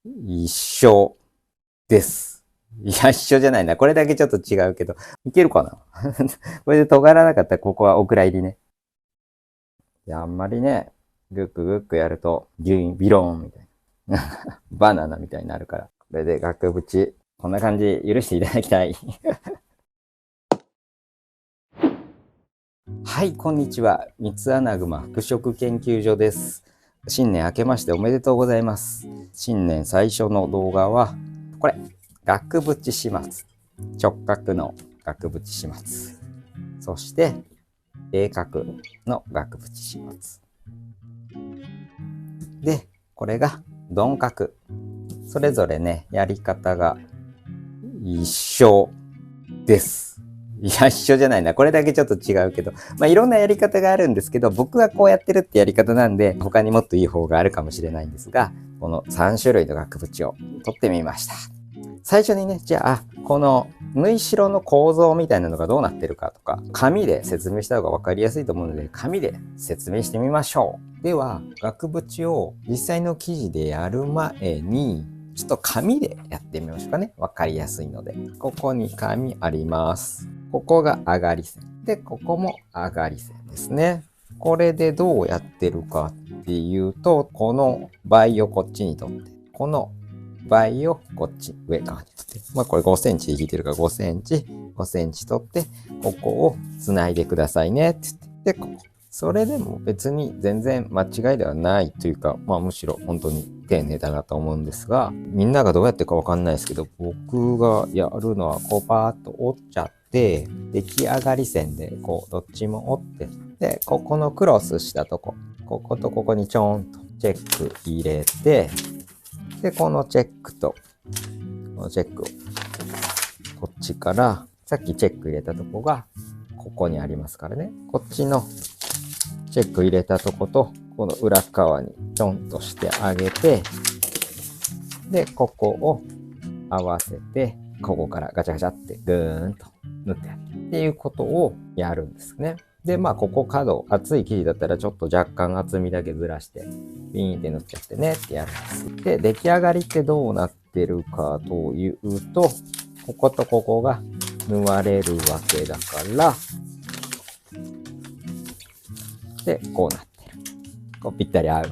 一緒です。いや、一緒じゃないな。これだけちょっと違うけど、いけるかなこれで尖らなかったらここはお蔵入りね。いや、あんまりね、グックグックやると、ギュイン、ビローンみたいな。バナナみたいになるから。これで額縁、こんな感じ、許していただきたい。はい、こんにちは。三つ穴熊服飾研究所です。新年明けましておめでとうございます。新年最初の動画は、これ、額縁始末。直角の額縁始末。そして、鋭角の額縁始末。で、これが鈍角。それぞれね、やり方が一緒です。いや、一緒じゃないな。これだけちょっと違うけど、いろんなやり方があるんですけど、僕はこうやってるってやり方なんで、他にもっといい方があるかもしれないんですが、この3種類の額縁を取ってみました。最初にね、じゃあ、この縫い代の構造みたいなのがどうなってるかとか、紙で説明した方が分かりやすいと思うので、紙で説明してみましょう。では、額縁を実際の生地でやる前に、ちょっと紙でやってみましょうかね。分かりやすいので。ここに紙あります。ここが上がり線。で、ここも上がり線ですね。これでどうやってるかっていうと、この倍をこっちに取って、この倍をこっち上側に取って、これ5センチで引いてるから5センチ、5センチ取って、ここをつないでくださいねって言って、で、ここ。それでも別に全然間違いではないというか、むしろ本当に丁寧だなと思うんですが、みんながどうやってるかわかんないですけど、僕がやるのはこうパーッと折っちゃって、出来上がり線でこうどっちも折って、で、ここのクロスしたとこ、こことここにちょんとチェック入れて、で、このチェックと、このチェックを、こっちから、さっきチェック入れたとこが、ここにありますからね。こっちのチェック入れたとこと、この裏側にちょんとしてあげて、で、ここを合わせて、ここからガチャガチャってぐーんと縫ってあげるっていうことをやるんですね。で、ここ角、厚い生地だったらちょっと若干厚みだけずらして、ビーンって塗っちゃってねってやるんです。で、出来上がりってどうなってるかというと、こことここが縫われるわけだから、で、こうなってる。こうぴったり合う。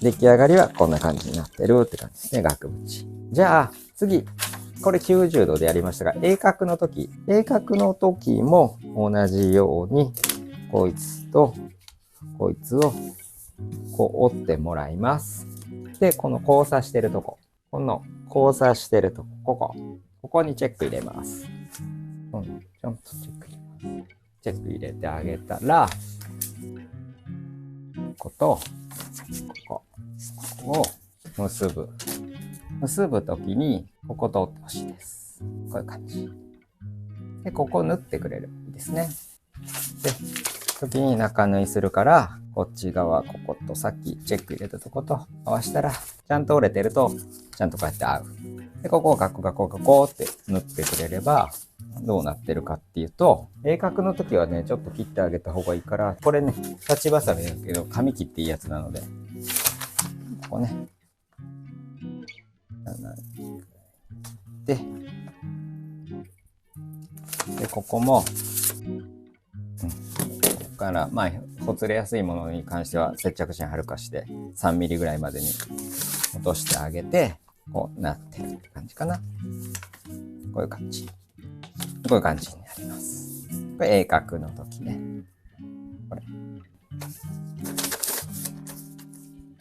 出来上がりはこんな感じになってるって感じですね、額縁。じゃあ、次。これ90度でやりましたが、鋭角の時も同じように、こいつとこいつをこう折ってもらいます。で、この交差してるとこ、この交差してるとこ、ここにチェック入れます。ちょんとチェック入れます。チェック入れてあげたら、ここと、ここを結ぶ。結ぶときに、ここ通ってほしいです。こういう感じ。で、ここ縫ってくれるいいですね。で、時に中縫いするから、こっち側、こことさっきチェック入れたとこと合わせたら、ちゃんと折れてると、ちゃんとこうやって合う。で、ここをガコガコガコって縫ってくれれば、どうなってるかっていうと、鋭角の時はね、ちょっと切ってあげた方がいいから、これね、立ちばさみだけど、紙切っていいやつなので、ここね、で、ここも、ここから、ほつれやすいものに関しては接着芯はるかして3ミリぐらいまでに落としてあげて、こうなってるって感じかな。こういう感じ。こういう感じになります。これ鋭角の時ね。これ。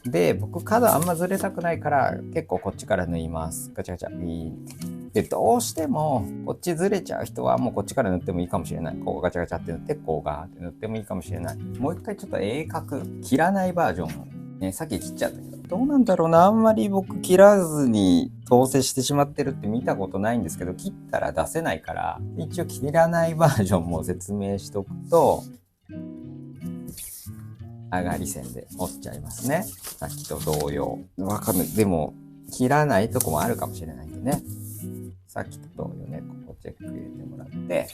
で、僕角あんまずれたくないから結構こっちから縫います。ガチャガチャ。ビーン。で、どうしてもこっちずれちゃう人はもうこっちから塗ってもいいかもしれない。こうガチャガチャって塗って、こうガーって塗ってもいいかもしれない。もう一回ちょっと鋭角切らないバージョンをね、さっき切っちゃったけど。どうなんだろうな。あんまり僕切らずに統制してしまってるって見たことないんですけど、切ったら出せないから、一応切らないバージョンも説明しとくと、上がり線で折っちゃいますね。さっきと同様。わかんない。でも、切らないとこもあるかもしれないんでね。さっきと同様ね、ここチェック入れてもらって、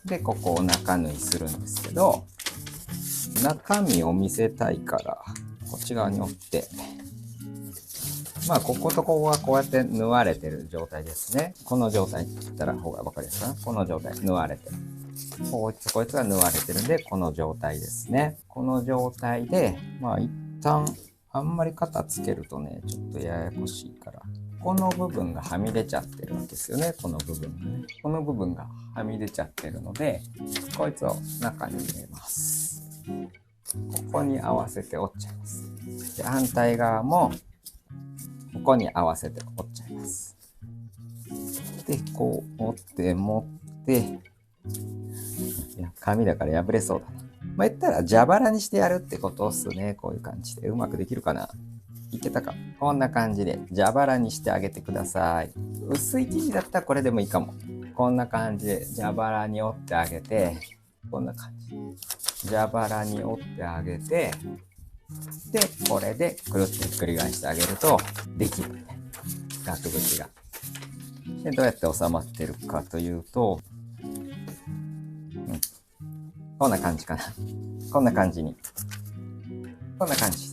で、ここを中縫いするんですけど、中身を見せたいから、こっち側に折って、まあ、こことここがこうやって縫われてる状態ですね。この状態って言ったら方がわかりやすいかな。この状態、縫われてる。こいつが縫われてるんで、この状態ですね。この状態で、まあ、一旦、あんまり肩つけるとね、ちょっとややこしいから、この部分がはみ出ちゃってるわけですよね。この部分がね。この部分がはみ出ちゃってるので、こいつを中に入れます。ここに合わせて折っちゃいます。で、反対側も、ここに合わせて折っちゃいます。で、こう折って持って、いや、紙だから破れそうだな。まあ、言ったら蛇腹にしてやるってことっすね。こういう感じで。うまくできるかな？いけたか？こんな感じで蛇腹にしてあげてください。薄い生地だったらこれでもいいかも。こんな感じで蛇腹に折ってあげて、こんな感じ。蛇腹に折ってあげて、で、これでくるっとひっくり返してあげるとできるね。額縁が。で、どうやって収まってるかというと、こんな感じかな。こんな感じに。こんな感じ。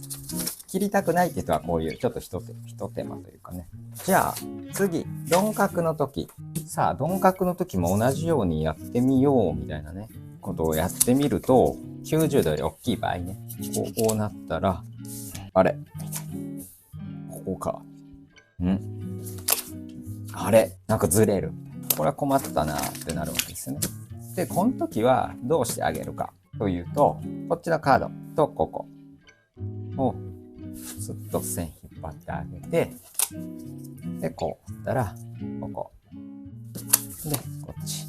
切りたくないって人はこういうちょっと一手間というかね。じゃあ次、鈍角の時。さあ、鈍角の時も同じようにやってみようみたいなね、ことをやってみると、90度より大きい場合ね。こうなったら、あれここか。あれなんかずれる。これは困ったなってなるわけですよね。で、この時はどうしてあげるかというと、こっちのカードとここをスッと線引っ張ってあげて、で、こうしたら、ここ。で、こっち。し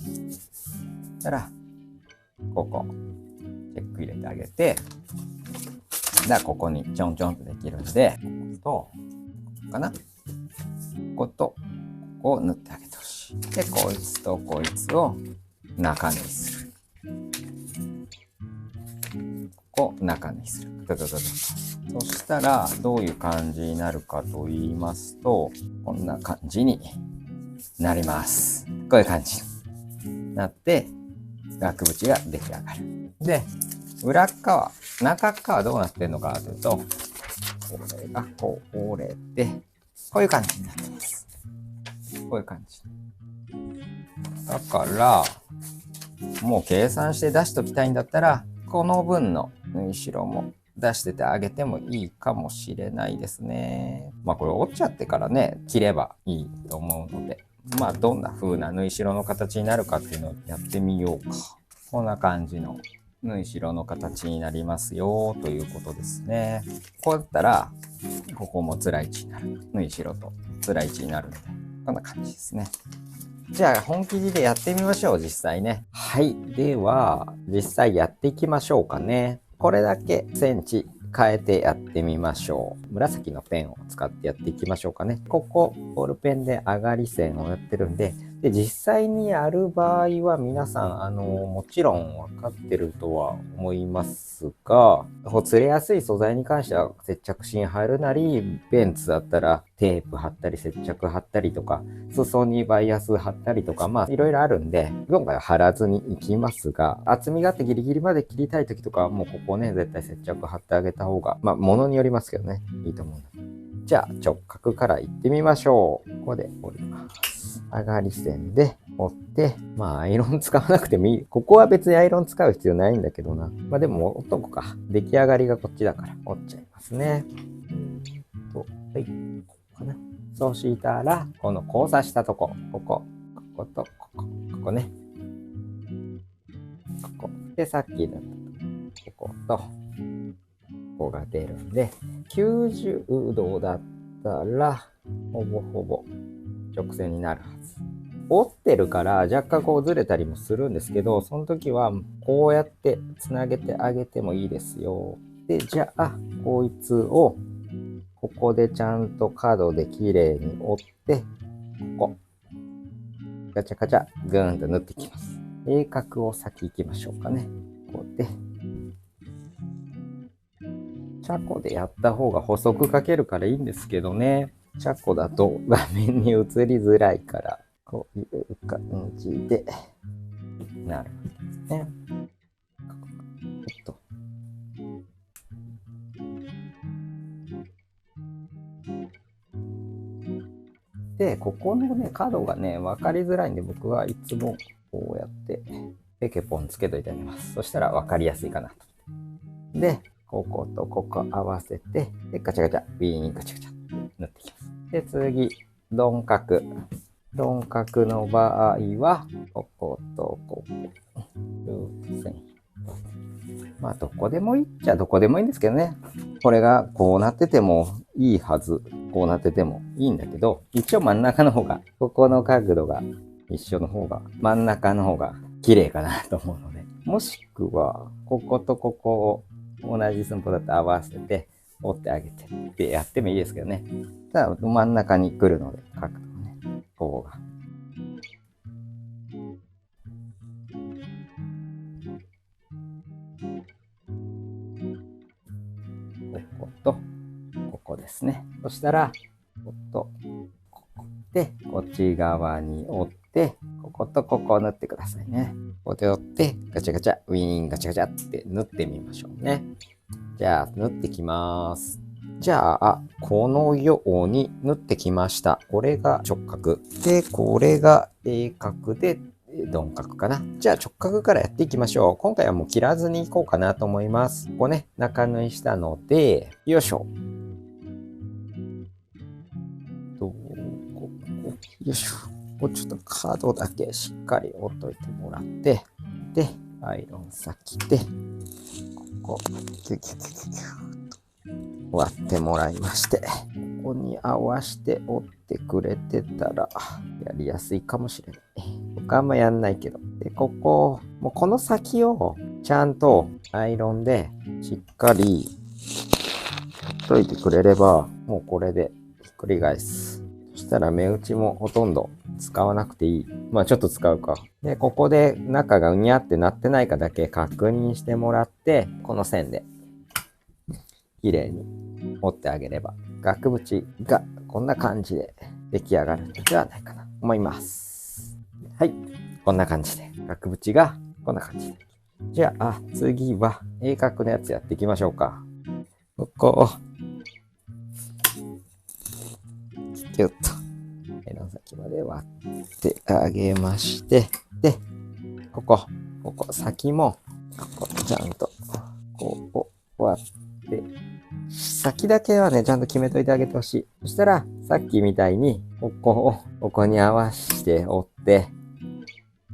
たら、ここ。チェック入れてあげて、ここにちょんちょんとできるんで、ここと、かな。ここと、ここを縫ってあげてほしい。で、こいつとこいつを中縫いする。ここ中縫いする。そしたら、どういう感じになるかと言いますと、こんな感じになります。こういう感じになって、額縁が出来上がる。で、裏側、中側どうなってるのかというと、これがこう折れて、こういう感じになってます。こういう感じ。だから、もう計算して出しときたいんだったら、この分の縫い代も出しててあげてもいいかもしれないですね。まあこれ折っちゃってからね、切ればいいと思うので、まあどんな風な縫い代の形になるかっていうのをやってみようか。こんな感じの縫い代の形になりますよということですね。こうやったら、ここもつらい位置になる。縫い代とつらい位置になるので、こんな感じですね。じゃあ本生地でやってみましょう、実際ね。はい。では、実際やっていきましょうかね。これだけセンチ変えてやってみましょう。紫のペンを使ってやっていきましょうかね。ここ、ボールペンで上がり線をやってるんで、実際にやる場合は皆さん、もちろん分かってるとは思いますが、ほつれやすい素材に関しては接着芯貼るなり、ベンツだったらテープ貼ったり接着貼ったりとか、裾にバイアス貼ったりとか、まあいろいろあるんで、今回は貼らずにいきますが、厚みがあってギリギリまで切りたい時とかはもうここね、絶対接着貼ってあげた方が、まあ物によりますけどね、いいと思うので。じゃあ直角からいってみましょう。ここで折ります。上がり線で折って、まあアイロン使わなくてもいい。ここは別にアイロン使う必要ないんだけどな。まあでも折っとこうか。出来上がりがこっちだから折っちゃいますね。はい、ここかな。そうしたら、この交差したとこ、こことこね。ここ。で、さっきのここと、ここが出るんで、90度だったら、ほぼほぼ直線になるはず。折ってるから若干こうずれたりもするんですけど、その時はこうやってつなげてあげてもいいですよ。で、じゃあ、こいつを、ここでちゃんと角で綺麗に折って、ここ。ガチャガチャ、ぐーんと縫っていきます。鋭角を先行きましょうかね。こうで。チャコでやった方が補足かけるからいいんですけどね。チャコだと画面に映りづらいから、こういう感じで、なるほどね。で、ここのね、角がね、分かりづらいんで、僕はいつもこうやって、ペケポンつけといてあげます。そしたら分かりやすいかなと。で、こことここ合わせて、で、ガチャガチャ、ビーン、ガチャガチャって塗っていきます。で、次、鈍角。鈍角の場合は、こことここ、ループ線。まあ、どこでもいいっちゃどこでもいいんですけどね。これがこうなっててもいいはず。こうなっててもいいんだけど、一応真ん中の方が、ここの角度が一緒の方が、真ん中の方が綺麗かなと思うので。もしくは、こことここを同じ寸法だと合わせて折ってあげてってやってもいいですけどね。ただ真ん中に来るので、角度がね、ここが。こことここですね。そしたら、こことここで、こっち側に折って、こことここを縫ってくださいね。ここで折って、ガチャガチャ、ウィーン、ガチャガチャって縫ってみましょうね。じゃあ、縫ってきます。じゃあ、このように縫ってきました。これが直角。で、これが鋭角で、鈍角かな。じゃあ直角からやっていきましょう。今回はもう切らずにいこうかなと思います。ここね、中縫いしたので、よいしょ。ここ、よいしょ。ここちょっと角だけしっかり折っといてもらって、で、アイロン先で、ここ、キュキュキュキュキュと割ってもらいまして、ここに合わせて折ってくれてたら、やりやすいかもしれない。僕あんまやんないけど。で、ここ、もうこの先をちゃんとアイロンでしっかりやっといてくれれば、もうこれでひっくり返す。そしたら目打ちもほとんど使わなくていい。まあちょっと使うか。で、ここで中がうにゃってなってないかだけ確認してもらって、この線で綺麗に折ってあげれば、額縁がこんな感じで出来上がるのではないかなと思います。はい。こんな感じで。額縁がこんな感じで。じゃあ、次は鋭角のやつやっていきましょうか。ここを、キュッと、アイロン先まで割ってあげまして、で、ここ、先も、ここ、ちゃんと、こう、割って、先だけはね、ちゃんと決めといてあげてほしい。そしたら、さっきみたいに、ここを、ここに合わせて折って、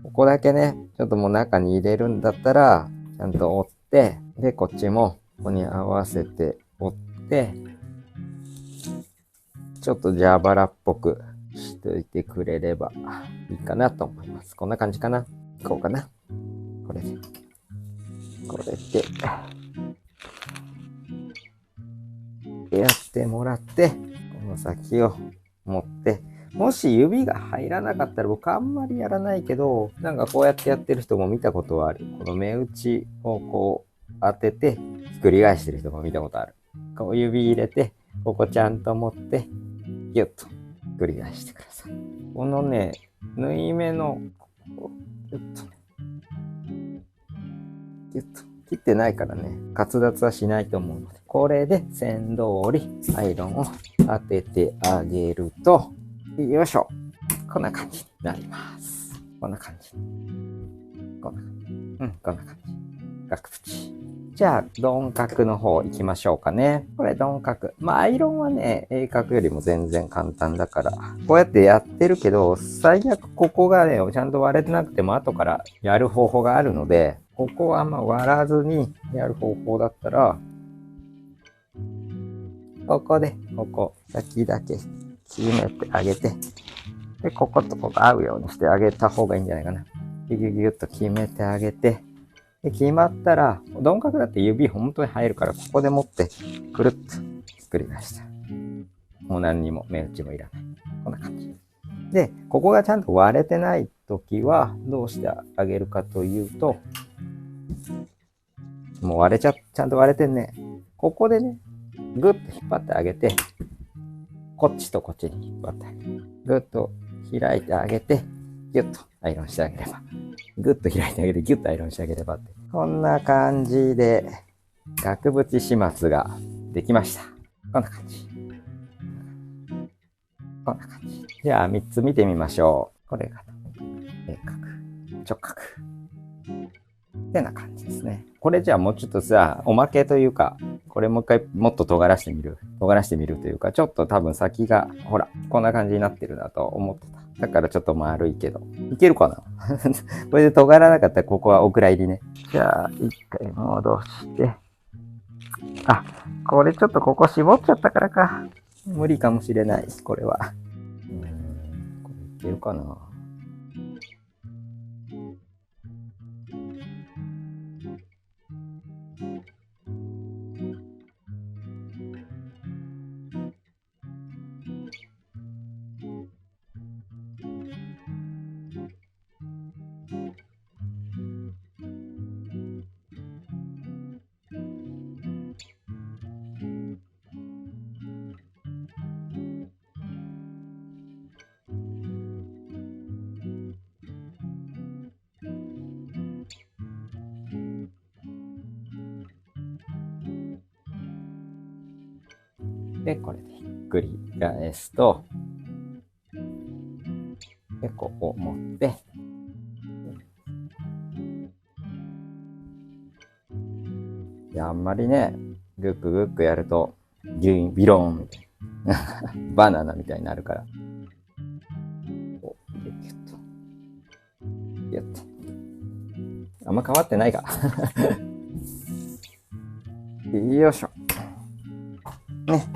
ここだけね、ちょっともう中に入れるんだったら、ちゃんと折って、で、こっちも、ここに合わせて折って、ちょっと蛇腹っぽくしといてくれればいいかなと思います。こんな感じかな。こうかな。これで。これで、やってもらって、この先を持って、もし指が入らなかったら僕あんまりやらないけど、なんかこうやってやってる人も見たことはある。この目打ちをこう当ててひっくり返してる人も見たことある。こう指入れて、ここちゃんと持って、ギュッとひっくり返してください。このね、縫い目の、ギュッと、ギュッと。切ってないからね、滑脱はしないと思うので、これで線通りアイロンを当ててあげると、よいしょ。こんな感じになります。こんな感じ。こんな感じ。こんな感じ。額縁。じゃあ、鈍角の方行きましょうかね。これ鈍角。まあ、アイロンはね、鋭角よりも全然簡単だから、こうやってやってるけど、最悪ここがね、ちゃんと割れてなくても後からやる方法があるので、ここはあんま割らずにやる方法だったら、ここで、先だけ決めてあげて、で、こことここ合うようにしてあげた方がいいんじゃないかな。ギュギュギュッと決めてあげて、で、決まったら、鈍角だって指本当に入るから、ここで持って、くるっとひっくり返した。もう何にも目打ちもいらない。こんな感じ。で、ここがちゃんと割れてないときは、どうしてあげるかというと、もうちゃんと割れてんね。ここでね、ぐっと引っ張ってあげて、こっちとこっちに引っ張ってあげる。ぐっと開いてあげて、ギュッとアイロンしてあげれば。ぐっと開いてあげて、ギュッとアイロンしてあげればって。こんな感じで、額縁始末ができました。こんな感じ。こんな感じ。じゃあ3つ見てみましょう。これが鋭角、直角。ってな感じですね。これじゃあもうちょっとさ、おまけというか、これもう一回もっと尖らしてみる。尖らしてみるというか、ちょっと多分先が、ほら、こんな感じになってるなと思ってた。だからちょっと丸いけど。いけるかなこれで尖らなかったらここはお蔵入りね。じゃあ、一回戻して。あ、これちょっとここ絞っちゃったからか。無理かもしれない、これは。これいけるかな。で、これでひっくり返すと、で、ここを持って、いや、あんまりね、グックグックやると、ビローンみたいな。バナナみたいになるから。お、ギュッと。ギュッと。あんま変わってないか。よいしょ。ね。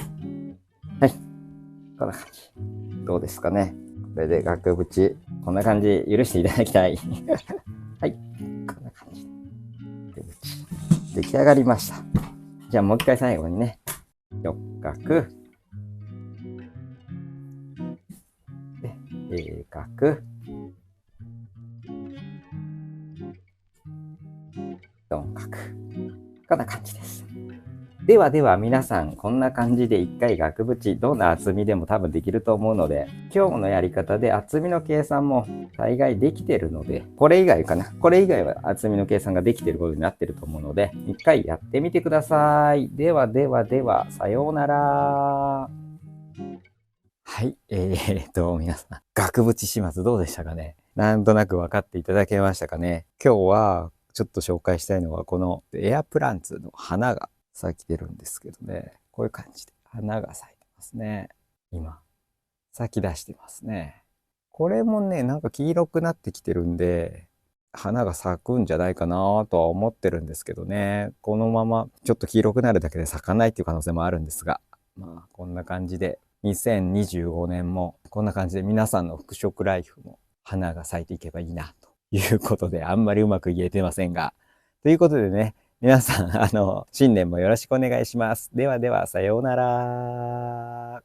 はい。こんな感じ。どうですかね。これで額縁、こんな感じ、許していただきたい。はい。こんな感じ。額縁、出来上がりました。じゃあもう一回最後にね、直角、で、鋭角、鈍角。こんな感じです。ではでは皆さん、こんな感じで一回額縁、どんな厚みでも多分できると思うので、今日のやり方で厚みの計算も大概できてるので、これ以外かな。これ以外は厚みの計算ができてることになってると思うので、一回やってみてください。ではではでは、さようなら。はい。皆さん、額縁始末どうでしたかね。なんとなく分かっていただけましたかね。今日はちょっと紹介したいのは、このエアプランツの花が咲いてるんですけどね。こういう感じで花が咲いてますね。今、咲き出してますね。これもね、なんか黄色くなってきてるんで、花が咲くんじゃないかなとは思ってるんですけどね。このままちょっと黄色くなるだけで咲かないっていう可能性もあるんですが、まあこんな感じで2025年もこんな感じで皆さんの服飾ライフも花が咲いていけばいいなということで、あんまりうまく言えてませんが。ということでね、皆さん、新年もよろしくお願いします。ではでは、さようなら。